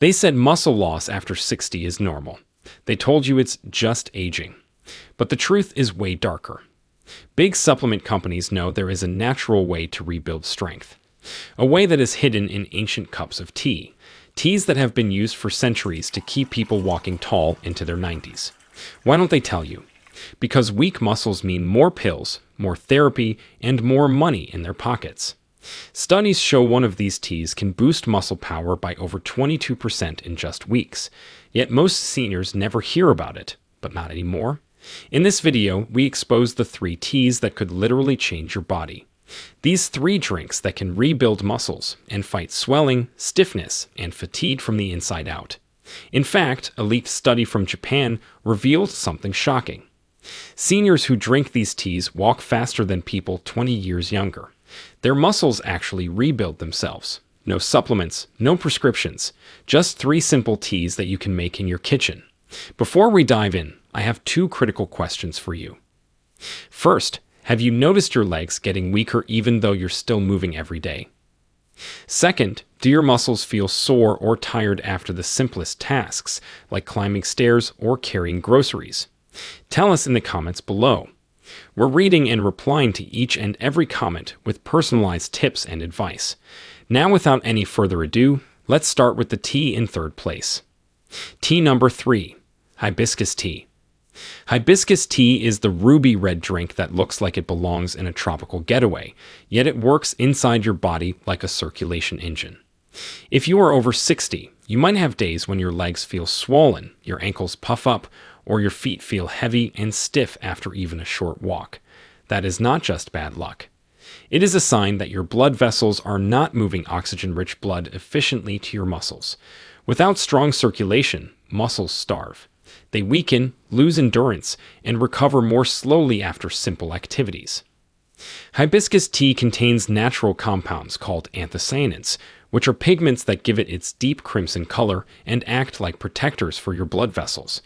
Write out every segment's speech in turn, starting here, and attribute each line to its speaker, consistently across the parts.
Speaker 1: They said muscle loss after 60 is normal. They told you it's just aging. But the truth is way darker. Big supplement companies know there is a natural way to rebuild strength. A way that is hidden in ancient cups of tea. Teas that have been used for centuries to keep people walking tall into their 90s. Why don't they tell you? Because weak muscles mean more pills, more therapy, and more money in their pockets. Studies show one of these teas can boost muscle power by over 22% in just weeks. Yet most seniors never hear about it, but not anymore. In this video, we expose the 3 teas that could literally change your body. These 3 drinks that can rebuild muscles and fight swelling, stiffness, and fatigue from the inside out. In fact, a leaked study from Japan revealed something shocking. Seniors who drink these teas walk faster than people 20 years younger. Their muscles actually rebuild themselves. No supplements, no prescriptions, just 3 simple teas that you can make in your kitchen. Before we dive in, I have 2 critical questions for you. First, have you noticed your legs getting weaker even though you're still moving every day? Second, do your muscles feel sore or tired after the simplest tasks, like climbing stairs or carrying groceries? Tell us in the comments below. We're reading and replying to each and every comment with personalized tips and advice. Now, without any further ado, let's start with the tea in 3rd place. Tea number 3, hibiscus tea. Hibiscus tea is the ruby red drink that looks like it belongs in a tropical getaway, yet it works inside your body like a circulation engine. If you are over 60, you might have days when your legs feel swollen, your ankles puff up, or your feet feel heavy and stiff after even a short walk. That is not just bad luck. It is a sign that your blood vessels are not moving oxygen-rich blood efficiently to your muscles. Without strong circulation, muscles starve. They weaken, lose endurance, and recover more slowly after simple activities. Hibiscus tea contains natural compounds called anthocyanins, which are pigments that give it its deep crimson color and act like protectors for your blood vessels.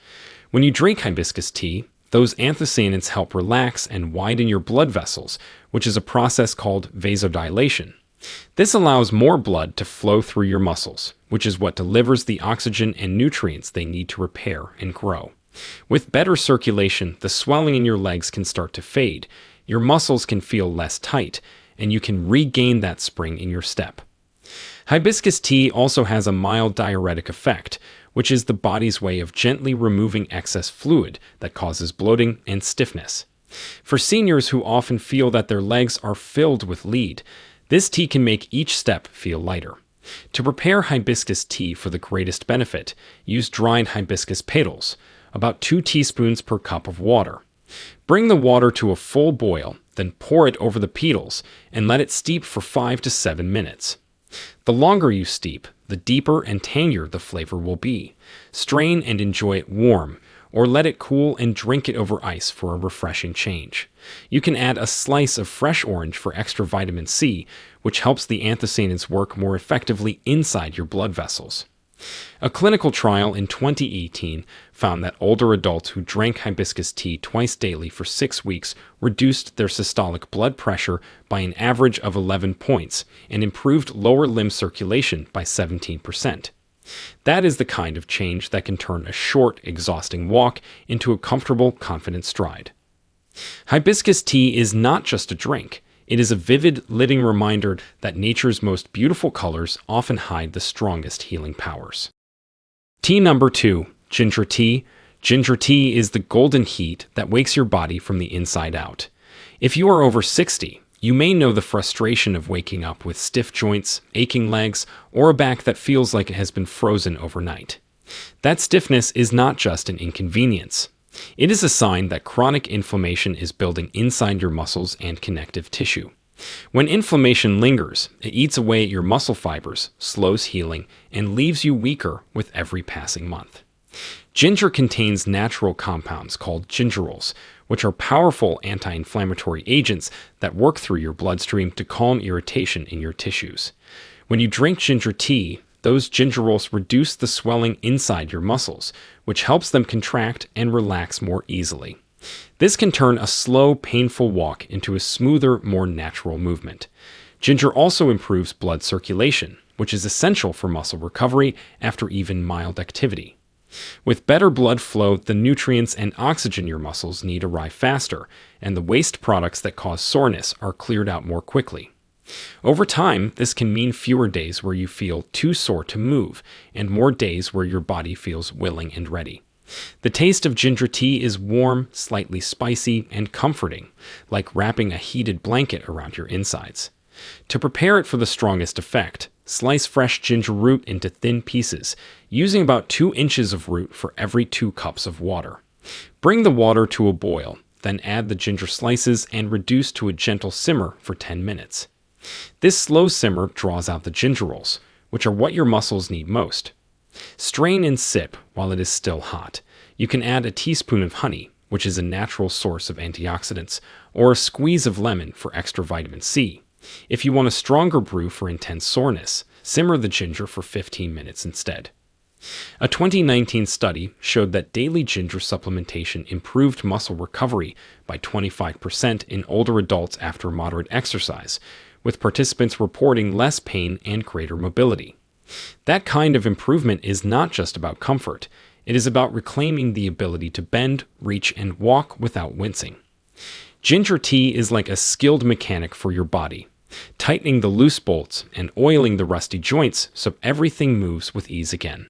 Speaker 1: When you drink hibiscus tea, those anthocyanins help relax and widen your blood vessels, which is a process called vasodilation. This allows more blood to flow through your muscles, which is what delivers the oxygen and nutrients they need to repair and grow. With better circulation, the swelling in your legs can start to fade, your muscles can feel less tight, and you can regain that spring in your step. Hibiscus tea also has a mild diuretic effect, which is the body's way of gently removing excess fluid that causes bloating and stiffness. For seniors who often feel that their legs are filled with lead, this tea can make each step feel lighter. To prepare hibiscus tea for the greatest benefit, use dried hibiscus petals, about 2 teaspoons per cup of water. Bring the water to a full boil, then pour it over the petals and let it steep for 5 to 7 minutes. The longer you steep, the deeper and tangier the flavor will be. Strain and enjoy it warm, or let it cool and drink it over ice for a refreshing change. You can add a slice of fresh orange for extra vitamin C, which helps the anthocyanins work more effectively inside your blood vessels. A clinical trial in 2018 found that older adults who drank hibiscus tea twice daily for 6 weeks reduced their systolic blood pressure by an average of 11 points and improved lower limb circulation by 17%. That is the kind of change that can turn a short, exhausting walk into a comfortable, confident stride. Hibiscus tea is not just a drink. It is a vivid, living reminder that nature's most beautiful colors often hide the strongest healing powers. Tea number 2, ginger tea. Ginger tea is the golden heat that wakes your body from the inside out. If you are over 60, you may know the frustration of waking up with stiff joints, aching legs, or a back that feels like it has been frozen overnight. That stiffness is not just an inconvenience. It is a sign that chronic inflammation is building inside your muscles and connective tissue. When inflammation lingers, it eats away at your muscle fibers, slows healing, and leaves you weaker with every passing month. Ginger contains natural compounds called gingerols, which are powerful anti-inflammatory agents that work through your bloodstream to calm irritation in your tissues. When you drink ginger tea, those gingerols reduce the swelling inside your muscles, which helps them contract and relax more easily. This can turn a slow, painful walk into a smoother, more natural movement. Ginger also improves blood circulation, which is essential for muscle recovery after even mild activity. With better blood flow, the nutrients and oxygen your muscles need arrive faster, and the waste products that cause soreness are cleared out more quickly. Over time, this can mean fewer days where you feel too sore to move, and more days where your body feels willing and ready. The taste of ginger tea is warm, slightly spicy, and comforting, like wrapping a heated blanket around your insides. To prepare it for the strongest effect, slice fresh ginger root into thin pieces, using about 2 inches of root for every 2 cups of water. Bring the water to a boil, then add the ginger slices and reduce to a gentle simmer for 10 minutes. This slow simmer draws out the gingerols, which are what your muscles need most. Strain and sip while it is still hot. You can add a teaspoon of honey, which is a natural source of antioxidants, or a squeeze of lemon for extra vitamin C. If you want a stronger brew for intense soreness, simmer the ginger for 15 minutes instead. A 2019 study showed that daily ginger supplementation improved muscle recovery by 25% in older adults after moderate exercise, with participants reporting less pain and greater mobility. That kind of improvement is not just about comfort. It is about reclaiming the ability to bend, reach, and walk without wincing. Ginger tea is like a skilled mechanic for your body, tightening the loose bolts and oiling the rusty joints so everything moves with ease again.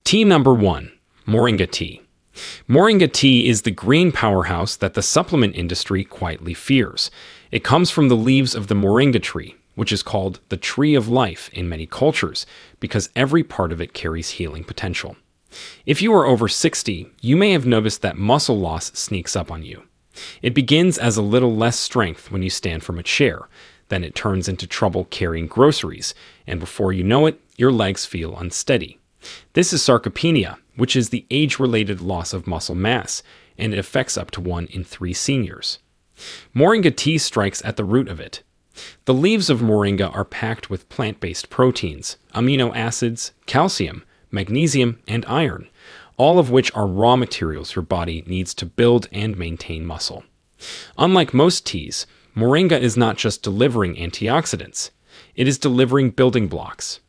Speaker 1: Tea number 1, Moringa tea. Moringa tea is the green powerhouse that the supplement industry quietly fears. It comes from the leaves of the moringa tree, which is called the tree of life in many cultures because every part of it carries healing potential. If you are over 60, you may have noticed that muscle loss sneaks up on you. It begins as a little less strength when you stand from a chair, then it turns into trouble carrying groceries, and before you know it, your legs feel unsteady. This is sarcopenia, which is the age-related loss of muscle mass, and it affects up to 1 in 3 seniors. Moringa tea strikes at the root of it. The leaves of moringa are packed with plant-based proteins, amino acids, calcium, magnesium, and iron, all of which are raw materials your body needs to build and maintain muscle. Unlike most teas, moringa is not just delivering antioxidants, it is delivering building blocks.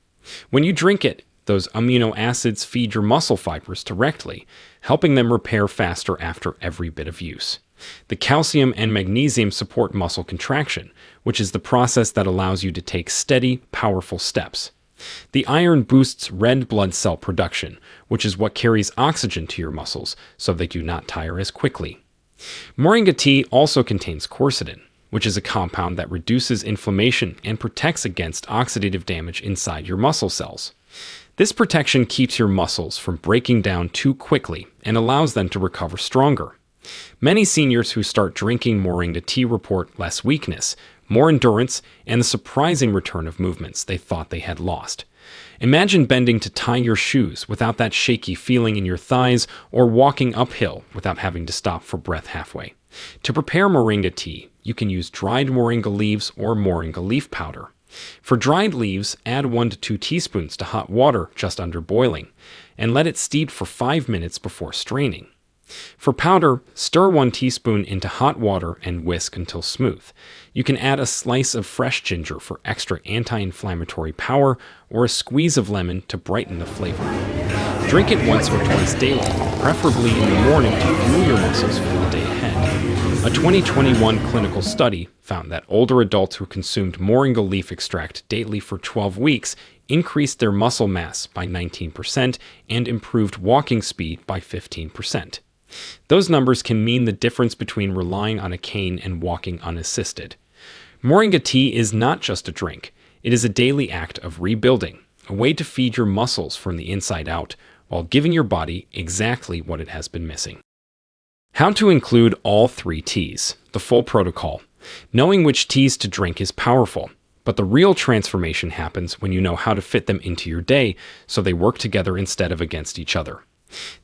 Speaker 1: When you drink it, those amino acids feed your muscle fibers directly, helping them repair faster after every bit of use. The calcium and magnesium support muscle contraction, which is the process that allows you to take steady, powerful steps. The iron boosts red blood cell production, which is what carries oxygen to your muscles so they do not tire as quickly. Moringa tea also contains quercetin, which is a compound that reduces inflammation and protects against oxidative damage inside your muscle cells. This protection keeps your muscles from breaking down too quickly and allows them to recover stronger. Many seniors who start drinking moringa tea report less weakness, more endurance, and the surprising return of movements they thought they had lost. Imagine bending to tie your shoes without that shaky feeling in your thighs, or walking uphill without having to stop for breath halfway. To prepare moringa tea, you can use dried moringa leaves or moringa leaf powder. For dried leaves, add 1 to 2 teaspoons to hot water just under boiling, and let it steep for 5 minutes before straining. For powder, stir 1 teaspoon into hot water and whisk until smooth. You can add a slice of fresh ginger for extra anti-inflammatory power, or a squeeze of lemon to brighten the flavor. Drink it once or twice daily, preferably in the morning to fuel your muscles for the day ahead. A 2021 clinical study found that older adults who consumed moringa leaf extract daily for 12 weeks increased their muscle mass by 19% and improved walking speed by 15%. Those numbers can mean the difference between relying on a cane and walking unassisted. Moringa tea is not just a drink. It is a daily act of rebuilding, a way to feed your muscles from the inside out while giving your body exactly what it has been missing. How to include all 3 teas, the full protocol. Knowing which teas to drink is powerful, but the real transformation happens when you know how to fit them into your day so they work together instead of against each other.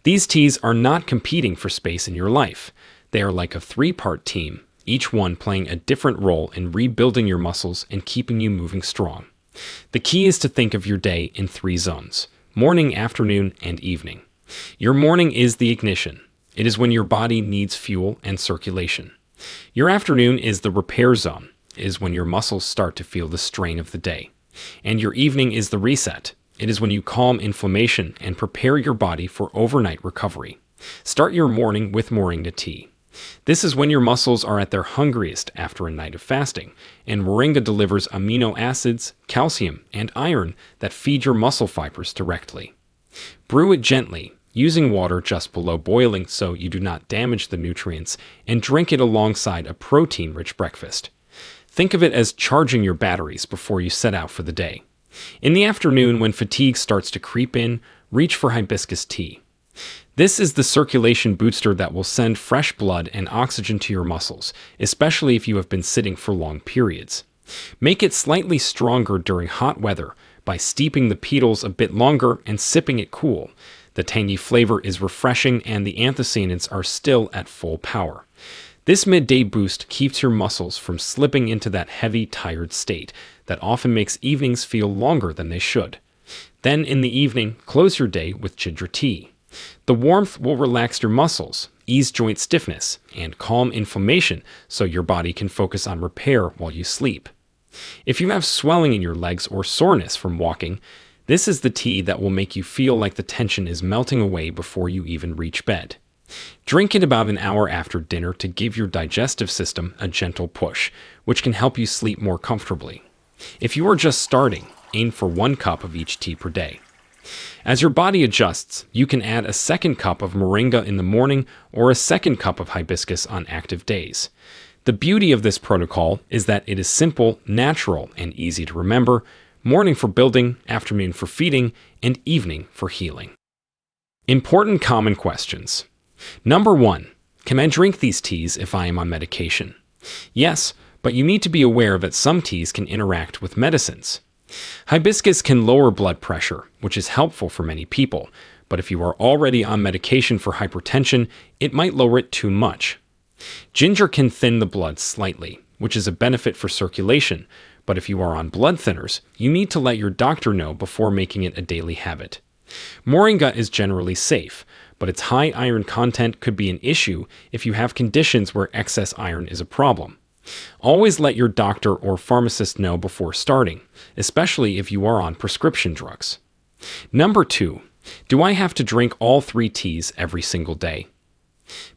Speaker 1: These teas are not competing for space in your life. They are like a 3-part team, each one playing a different role in rebuilding your muscles and keeping you moving strong. The key is to think of your day in 3 zones: morning, afternoon, and evening. Your morning is the ignition. It is when your body needs fuel and circulation. Your afternoon is the repair zone. It is when your muscles start to feel the strain of the day. And your evening is the reset. It is when you calm inflammation and prepare your body for overnight recovery. Start your morning with moringa tea. This is when your muscles are at their hungriest after a night of fasting, and moringa delivers amino acids, calcium, and iron that feed your muscle fibers directly. Brew it gently, using water just below boiling so you do not damage the nutrients, and drink it alongside a protein-rich breakfast. Think of it as charging your batteries before you set out for the day. In the afternoon, when fatigue starts to creep in, reach for hibiscus tea. This is the circulation booster that will send fresh blood and oxygen to your muscles, especially if you have been sitting for long periods. Make it slightly stronger during hot weather by steeping the petals a bit longer and sipping it cool. The tangy flavor is refreshing and the anthocyanins are still at full power. This midday boost keeps your muscles from slipping into that heavy, tired state that often makes evenings feel longer than they should. Then in the evening, close your day with ginger tea. The warmth will relax your muscles, ease joint stiffness, and calm inflammation so your body can focus on repair while you sleep. If you have swelling in your legs or soreness from walking, this is the tea that will make you feel like the tension is melting away before you even reach bed. Drink it about an hour after dinner to give your digestive system a gentle push, which can help you sleep more comfortably. If you are just starting, aim for 1 cup of each tea per day. As your body adjusts, you can add a second cup of moringa in the morning or a second cup of hibiscus on active days. The beauty of this protocol is that it is simple, natural, and easy to remember: morning for building, afternoon for feeding, and evening for healing. Important common questions. Number 1. Can I drink these teas if I am on medication? Yes, but you need to be aware that some teas can interact with medicines. Hibiscus can lower blood pressure, which is helpful for many people, but if you are already on medication for hypertension, it might lower it too much. Ginger can thin the blood slightly, which is a benefit for circulation, but if you are on blood thinners, you need to let your doctor know before making it a daily habit. Moringa is generally safe, but its high iron content could be an issue if you have conditions where excess iron is a problem. Always let your doctor or pharmacist know before starting, especially if you are on prescription drugs. Number 2. Do I have to drink all 3 teas every single day?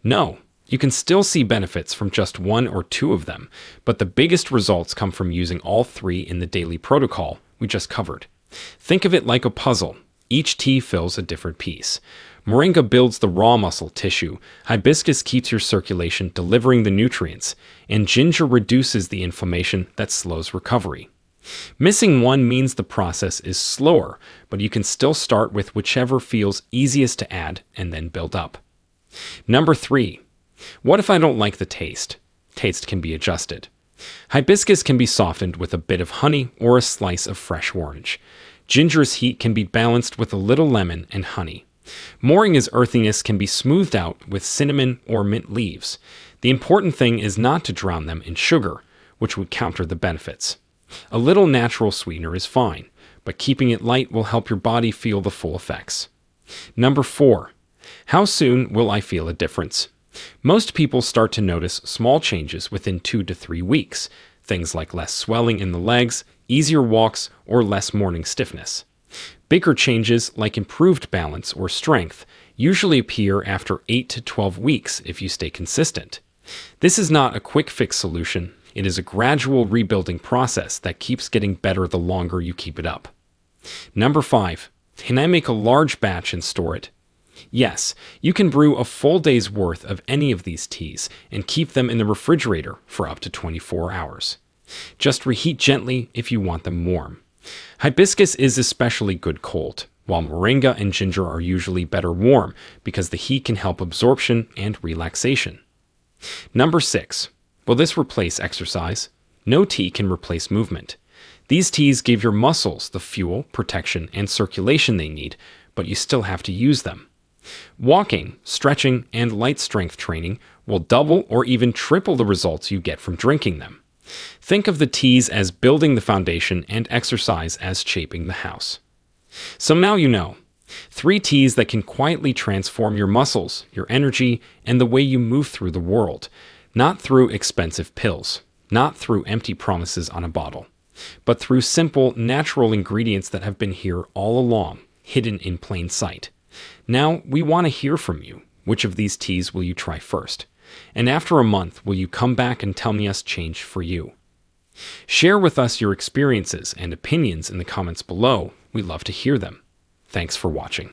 Speaker 1: No. You can still see benefits from just 1 or 2 of them, but the biggest results come from using all 3 in the daily protocol we just covered. Think of it like a puzzle. Each tea fills a different piece. Moringa builds the raw muscle tissue, hibiscus keeps your circulation delivering the nutrients, and ginger reduces the inflammation that slows recovery. Missing one means the process is slower, but you can still start with whichever feels easiest to add and then build up. Number 3. What if I don't like the taste? Taste can be adjusted. Hibiscus can be softened with a bit of honey or a slice of fresh orange. Ginger's heat can be balanced with a little lemon and honey. Moringa's earthiness can be smoothed out with cinnamon or mint leaves. The important thing is not to drown them in sugar, which would counter the benefits. A little natural sweetener is fine, but keeping it light will help your body feel the full effects. Number 4. How soon will I feel a difference? Most people start to notice small changes within 2 to 3 weeks, things like less swelling in the legs, easier walks, or less morning stiffness. Bigger changes, like improved balance or strength, usually appear after 8 to 12 weeks if you stay consistent. This is not a quick fix solution. It is a gradual rebuilding process that keeps getting better the longer you keep it up. Number 5. Can I make a large batch and store it? Yes, you can brew a full day's worth of any of these teas and keep them in the refrigerator for up to 24 hours. Just reheat gently if you want them warm. Hibiscus is especially good cold, while moringa and ginger are usually better warm because the heat can help absorption and relaxation. Number 6. Will this replace exercise? No tea can replace movement. These teas give your muscles the fuel, protection, and circulation they need, but you still have to use them. Walking, stretching, and light strength training will double or even triple the results you get from drinking them. Think of the teas as building the foundation and exercise as shaping the house. So now you know. 3 teas that can quietly transform your muscles, your energy, and the way you move through the world. Not through expensive pills. Not through empty promises on a bottle. but through simple, natural ingredients that have been here all along, hidden in plain sight. Now, we want to hear from you. Which of these teas will you try first? And after a month, will you come back and tell me us changed for you? Share with us your experiences and opinions in the comments below. We love to hear them. Thanks for watching.